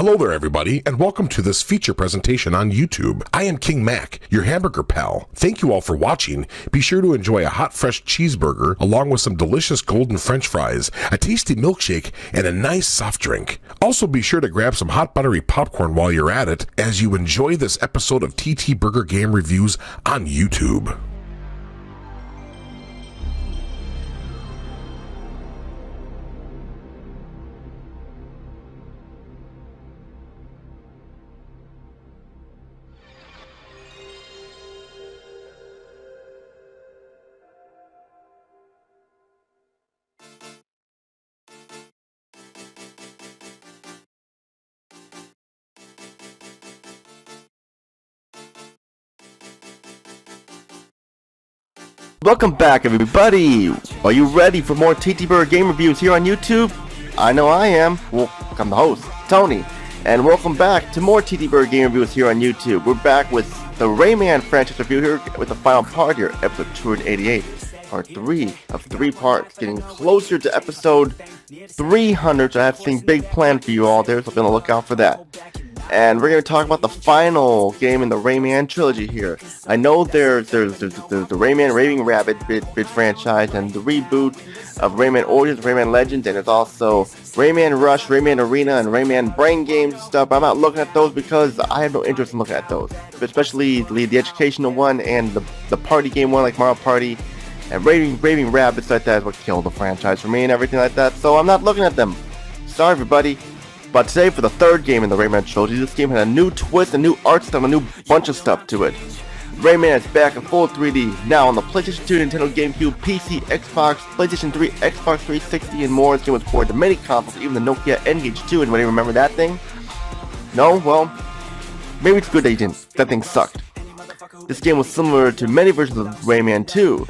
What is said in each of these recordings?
Hello there everybody, and welcome to this feature presentation on YouTube. I am King Mac, your hamburger pal. Thank you all for watching. Be sure to enjoy a hot fresh cheeseburger along with some delicious golden french fries, a tasty milkshake, and a nice soft drink. Also be sure to grab some hot buttery popcorn while you're at it as you enjoy this episode of TTBurger Game Reviews on YouTube. Welcome back everybody! Are you ready for more TTBurger game reviews here on YouTube? I know I am. Well, I'm the host, Tony. And welcome back to more TTBurger game reviews here on YouTube. We're back with the Rayman franchise review here with the final part here, episode 288. Part 3 of 3 parts, getting closer to episode 300, so I have something big planned for you all there, so be on the lookout for that. And we're going to talk about the final game in the Rayman Trilogy here. I know there's the Rayman Raving Rabbit bit franchise and the reboot of Rayman Origins, Rayman Legends, and there's also Rayman Rush, Rayman Arena, and Rayman Brain Games and stuff. I'm not looking at those because I have no interest in looking at those. Especially the educational one and the party game one like Mario Party. And Raving Rabbits like that is what killed the franchise for me and everything like that. So I'm not looking at them. Sorry everybody. But today for the third game in the Rayman Trilogy, this game had a new twist, a new art style, a new bunch of stuff to it. Rayman is back in full 3D, now on the PlayStation 2, Nintendo GameCube, PC, Xbox, PlayStation 3, Xbox 360, and more. This game was ported to many consoles, even the Nokia N-Gage 2. Anybody remember that thing? No? Well, maybe it's good that you didn't. That thing sucked. This game was similar to many versions of Rayman 2,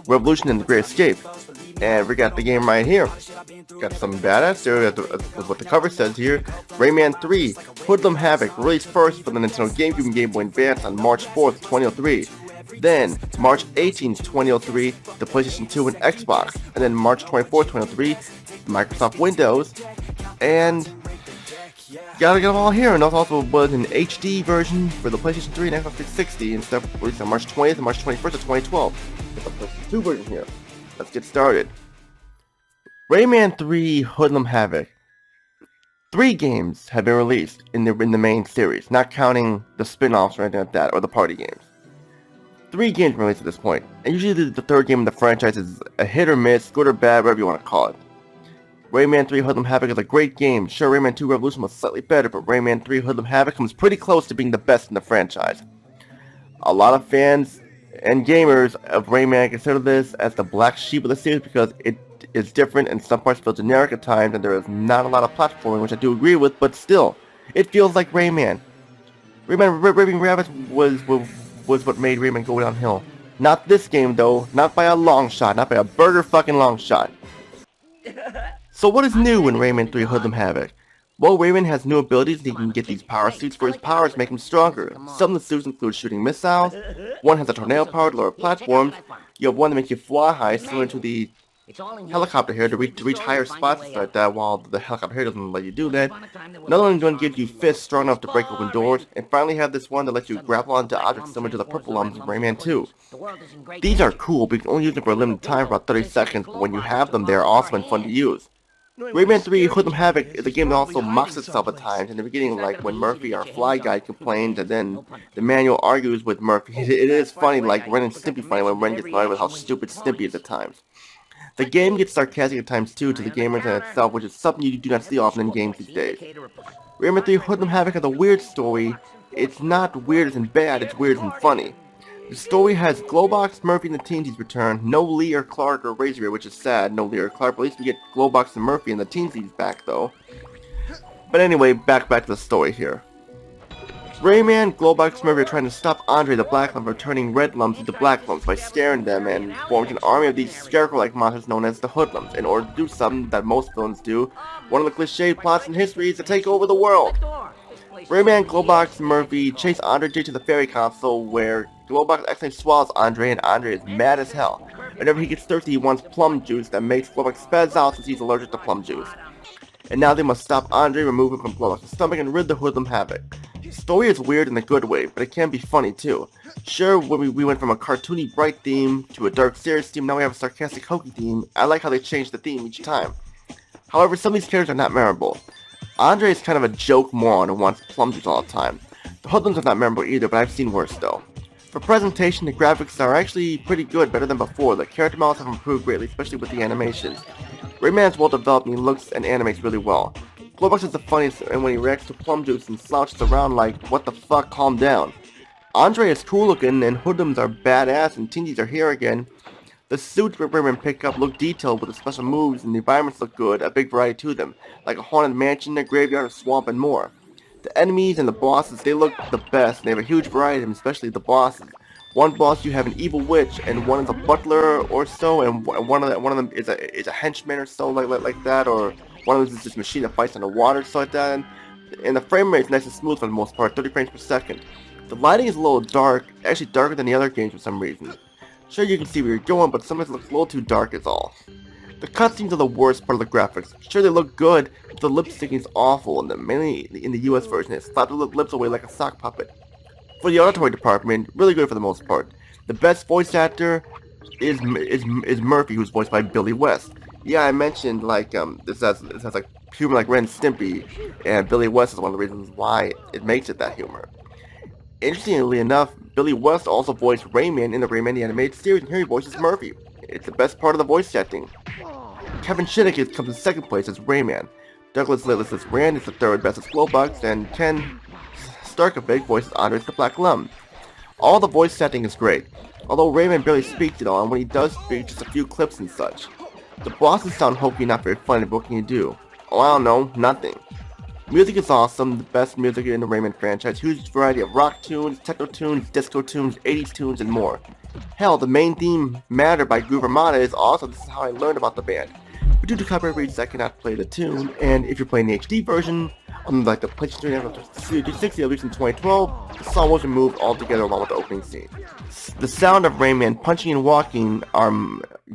Revolution and The Great Escape. And we got the game right here. Got some badass there, what the cover says here. Rayman 3, Hoodlum Havoc, released first for the Nintendo GameCube and Game Boy Advance on March 4th, 2003. Then, March 18th, 2003, the PlayStation 2 and Xbox. And then March 24th, 2003, Microsoft Windows. And gotta get them all here. And also was an HD version for the PlayStation 3 and Xbox 360 and stuff released on March 20th and March 21st of 2012. Get the PlayStation 2 version here. Let's get started. Rayman 3 Hoodlum Havoc. 3 games have been released in the main series, not counting the spin-offs or anything like that, or the party games. 3 games released at this point, and usually the third game in the franchise is a hit or miss, good or bad, whatever you want to call it. Rayman 3 Hoodlum Havoc is a great game. Sure, Rayman 2 Revolution was slightly better, but Rayman 3 Hoodlum Havoc comes pretty close to being the best in the franchise. A lot of fans and gamers of Rayman consider this as the black sheep of the series because it is different and some parts feel generic at times and there is not a lot of platforming, which I do agree with, but still, it feels like Rayman. Raving Rabbit was what made Rayman go downhill. Not this game though, not by a long shot, not by a burger fucking long shot. So what is new in Rayman 3 Hoodlum Havoc? Well, Rayman has new abilities and he can get these power suits where his powers make him stronger. Some of the suits include shooting missiles, one has a tornado power to lower platforms, you have one that makes you fly high, similar to the helicopter here to reach higher spots like that, while the helicopter here doesn't let you do that. Another one's going to give you fists strong enough to break open doors, and finally have this one that lets you grapple onto objects similar to the purple ones in Rayman 2. These are cool, but you can only use them for a limited time, for about 30 seconds, but when you have them, they are awesome and fun to use. Rayman 3 Hoodlum Havoc is a game that also mocks itself at times. In the beginning, like when Murphy, our fly guy, complains, and then the manual argues with Murphy. It is funny, like Ren and Stimpy funny when Ren gets annoyed with how stupid Stimpy is at times. The game gets sarcastic at times too to the gamers in itself, which is something you do not see often in games these days. Rayman 3 Hoodlum Havoc has a weird story. It's not weird as in bad, it's weird as in funny. The story has Glowbox, Murphy, and the Teensies return. No Lee or Clark or Razor, which is sad. No Lee or Clark, but at least we get Glowbox and Murphy and the Teensies back though. But anyway, back to the story here. Rayman, Glowbox, and Murphy are trying to stop Andre the Black Lump from turning red lumps into black lumps by scaring them and formed an army of these scarecrow-like monsters known as the Hoodlums. In order to do something that most villains do, one of the cliché plots in history is to take over the world. Rayman, Glowbox, and Murphy chase Andre to the fairy console where Glowbox accidentally swallows Andre and Andre is mad as hell. Whenever he gets thirsty, he wants plum juice that makes Glowbox spaz out since he's allergic to plum juice. and now they must stop Andre, remove him from Glowbox's stomach, and rid the Hoodlum Havoc. The story is weird in a good way, but it can be funny too. Sure, when we went from a cartoony bright theme to a dark serious theme, now we have a sarcastic hokey theme. I like how they change the theme each time. However, some of these characters are not memorable. Andre is kind of a joke moron who wants plum juice all the time. The Hoodlums are not memorable either, but I've seen worse though. For presentation, the graphics are actually pretty good, better than before. The character models have improved greatly, especially with the animations. Rayman is well developed and he looks and animates really well. Glowbox is the funniest, and when he reacts to plum juice and slouches around like, what the fuck, calm down. Andre is cool looking and Hoodlums are badass and Tingies are here again. The suits Rayman pick up look detailed with the special moves and the environments look good, a big variety to them, like a haunted mansion, a graveyard, a swamp, and more. The enemies and the bosses, they look the best, and they have a huge variety of them, especially the bosses. One boss you have an evil witch, and one is a butler or so, and one of them is a henchman or so, like that, or one of them is this machine that fights underwater, so like that. And the frame rate is nice and smooth for the most part, 30 frames per second. The lighting is a little dark, actually darker than the other games for some reason. Sure, you can see where you're going, but sometimes it looks a little too dark is all. The cutscenes are the worst part of the graphics. Sure, they look good, but the lip syncing is awful, and mainly in the US version, it slaps the lips away like a sock puppet. For the auditory department, really good for the most part. The best voice actor is Murphy, who's voiced by Billy West. Yeah, I mentioned like this has like humor like Ren and Stimpy, and Billy West is one of the reasons why it makes it that humor. Interestingly enough, Billy West also voiced Rayman in the Rayman the Animated Series, and here he voices Murphy. It's the best part of the voice acting. Kevin Shinnick comes in second place as Rayman. Douglas Littless as Rand is the third best as Glowbox, and Ken Starkovic voices Andre the Black Lum. All the voice acting is great, although Rayman barely speaks at all, and when he does speak, just a few clips and such. The bosses sound hokey, not very funny, but what can you do? Oh, I don't know, nothing. Music is awesome, the best music in the Rayman franchise, huge variety of rock tunes, techno tunes, disco tunes, 80s tunes, and more. Hell, the main theme, Matter by Groove Armada, is awesome. This is how I learned about the band. But due to copyright reasons, I cannot play the tune, and if you're playing the HD version, unlike the PlayStation 360 released in 2012, the song was removed altogether along with the opening scene. The sound of Rayman punching and walking are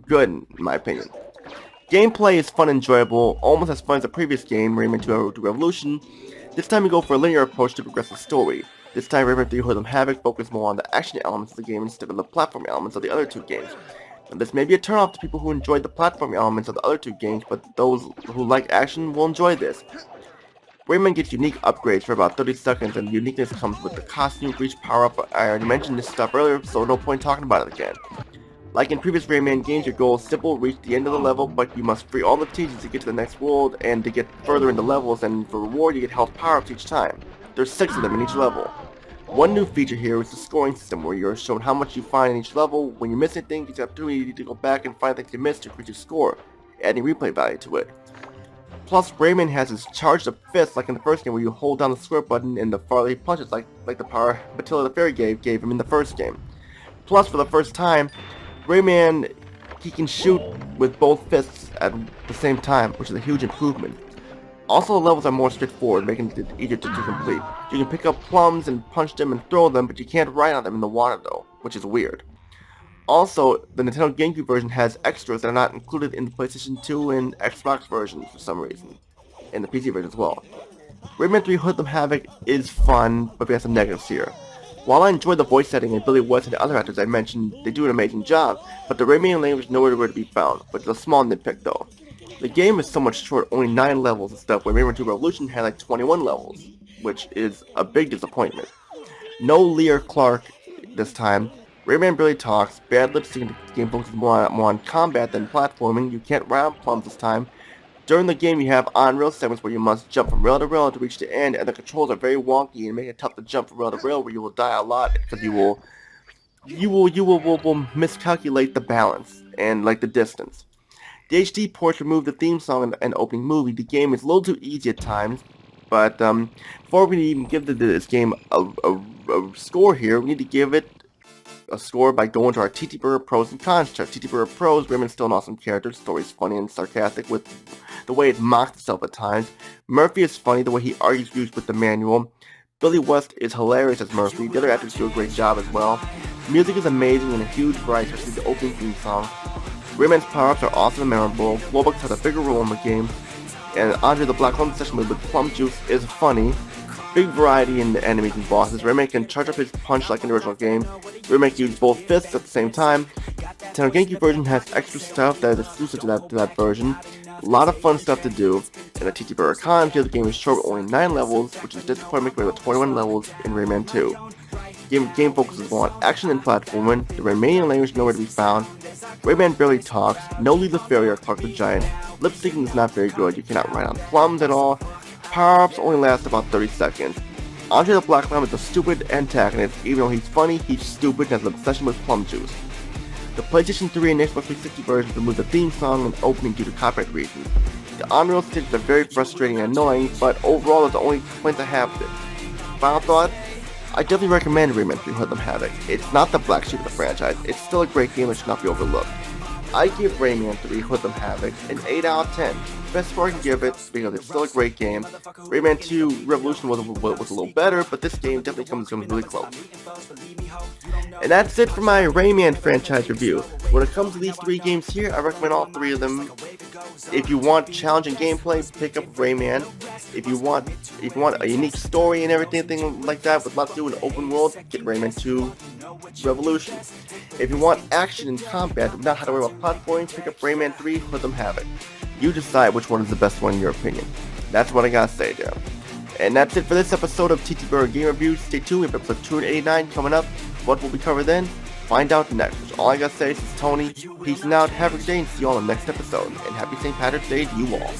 good, in my opinion. Gameplay is fun and enjoyable, almost as fun as the previous game, Rayman 2 Revolution. This time we go for a linear approach to progress the story. This time Rayman 3 Hoodlum Havoc focused more on the action elements of the game instead of the platform elements of the other two games. Now, this may be a turnoff to people who enjoyed the platform elements of the other two games, but those who like action will enjoy this. Rayman gets unique upgrades for about 30 seconds, and the uniqueness comes with the costume, reach, power-up. I already mentioned this stuff earlier, so no point talking about it again. Like in previous Rayman games, your goal is simple, reach the end of the level, but you must free all the teachers to get to the next world, and to get further into levels, and for reward you get health power-ups each time. There's 6 of them in each level. One new feature here is the scoring system, where you're shown how much you find in each level. When you miss anything, you get the opportunity to go back and find things you missed to increase your score, adding replay value to it. Plus, Rayman has his charged up fist like in the first game, where you hold down the square button and the farther he punches, like the power Matilda the Fairy gave him in the first game. Plus, for the first time, Rayman, he can shoot with both fists at the same time, which is a huge improvement. Also, the levels are more straightforward, making it easier to complete. You can pick up plums and punch them and throw them, but you can't ride on them in the water though, which is weird. Also, the Nintendo GameCube version has extras that are not included in the PlayStation 2 and Xbox versions for some reason, and the PC version as well. Rayman 3 Hoodlum Havoc is fun, but we have some negatives here. While I enjoy the voice setting and Billy West and the other actors I mentioned, they do an amazing job, but the Rayman language is nowhere to be found, which is a small nitpick though. The game is so much short, only 9 levels and stuff, where Rayman 2 Revolution had like 21 levels, which is a big disappointment. No Lear Clark this time. Rayman barely talks, bad lip sync, the game focuses more on combat than platforming, you can't ride on plums this time. During the game you have on-rail segments where you must jump from rail to rail to reach the end, and the controls are very wonky and make it tough to jump from rail to rail, where you will die a lot because you will miscalculate the balance and like the distance. The HD ports remove the theme song and opening movie. The game is a little too easy at times, but before we even give this game a score here, we need to give it a score by going to our TTBurger Pros and Cons chart. TTBurger Pros, Rayman's still an awesome character, the story's funny and sarcastic with the way it mocks itself at times. Murphy is funny, the way he argues with the manual. Billy West is hilarious as Murphy, the other actors do a great job as well. Music is amazing and a huge variety, especially the opening theme song. Rayman's power-ups are awesome and memorable. Glowbox has a bigger role in the game. And Andre the Black Lemon session with Plum Juice is funny. Big variety in the enemies and bosses. Rayman can charge up his punch like in the original game. Rayman can use both fists at the same time. The GameCube version has extra stuff that is exclusive to that version. A lot of fun stuff to do. And the TTBurger commentary of the game is short with only 9 levels, which is disappointing compared with 21 levels in Rayman 2. Game focuses more on action and platforming. The Raymanian language nowhere to be found. Rayman barely talks. No Lee the Fairy or Talk the Giant. Lip syncing is not very good. You cannot ride on plums at all. Power-ups only last about 30 seconds. Andre the Black Lamb is a stupid antagonist. Even though he's funny, he's stupid and has an obsession with plum juice. The PlayStation 3 and Xbox 360 versions removed the theme song and opening due to copyright reasons. The on-rail stages are very frustrating and annoying, but overall that's the only complaint I have with it. Final thought? I definitely recommend Rayman 3 Hoodlum Havoc. It's not the black sheep of the franchise. It's still a great game that should not be overlooked. I give Rayman 3 Hoodlum Havoc an 8 out of 10. Best score I can give it because it's still a great game. Rayman 2 Revolution was a little better, but this game definitely comes really close. And that's it for my Rayman franchise review. When it comes to these 3 games here, I recommend all 3 of them. If you want challenging gameplay, pick up Rayman. If you want a unique story and everything like that with lots to do in open world, get Rayman 2 Revolution. If you want action and combat but not have to worry about platforming, pick up Rayman 3 Hoodlum Havoc. You decide which one is the best one in your opinion. That's what I gotta say there. And that's it for this episode of TTBurger Game Reviews. Stay tuned, we have episode 289 coming up. What will we cover then? Find out next. All I gotta say is Tony. Peace out, have a good day, and see you all in the next episode. And happy St. Patrick's Day to you all.